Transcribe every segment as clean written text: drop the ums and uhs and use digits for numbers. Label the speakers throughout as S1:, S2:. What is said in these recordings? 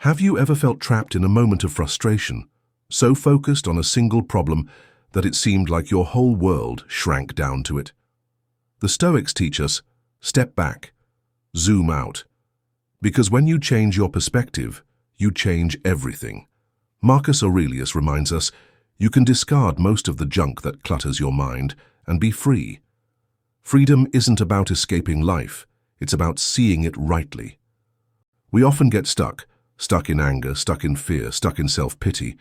S1: Have you ever felt trapped in a moment of frustration, so focused on a single problem that it seemed like your whole world shrank down to it? The Stoics teach us, step back, zoom out. Because when you change your perspective, you change everything. Marcus Aurelius reminds us, you can discard most of the junk that clutters your mind and be free. Freedom isn't about escaping life, it's about seeing it rightly. We often get stuck in anger, stuck in fear, stuck in self-pity,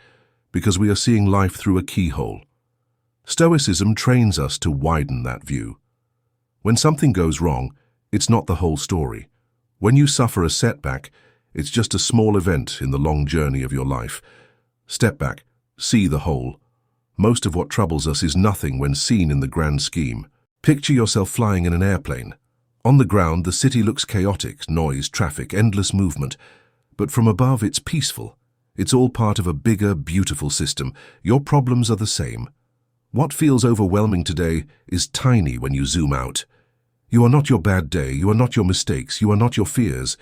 S1: because we are seeing life through a keyhole. Stoicism trains us to widen that view. When something goes wrong, it's not the whole story. When you suffer a setback, it's just a small event in the long journey of your life. Step back, see the whole. Most of what troubles us is nothing when seen in the grand scheme. Picture yourself flying in an airplane. On the ground, the city looks chaotic, noise, traffic, endless movement. But from above, it's peaceful. It's all part of a bigger, beautiful system. Your problems are the same. What feels overwhelming today is tiny when you zoom out. You are not your bad day, you are not your mistakes, you are not your fears.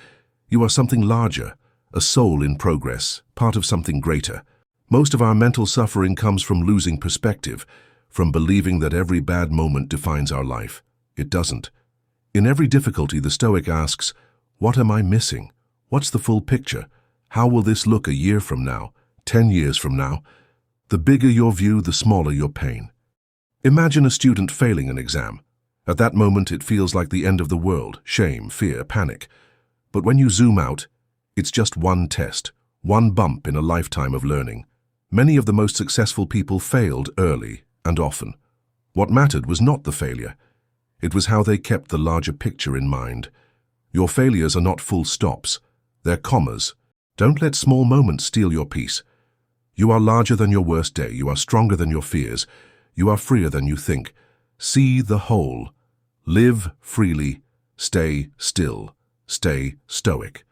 S1: You are something larger, a soul in progress, part of something greater. Most of our mental suffering comes from losing perspective, from believing that every bad moment defines our life. It doesn't. In every difficulty, the Stoic asks, what am I missing? What's the full picture? How will this look a year from now, 10 years from now? The bigger your view, the smaller your pain. Imagine a student failing an exam. At that moment, it feels like the end of the world, shame, fear, panic. But when you zoom out, it's just one test, one bump in a lifetime of learning. Many of the most successful people failed early and often. What mattered was not the failure. It was how they kept the larger picture in mind. Your failures are not full stops. They're commas. Don't let small moments steal your peace. You are larger than your worst day. You are stronger than your fears. You are freer than you think. See the whole. Live freely. Stay still. Stay stoic.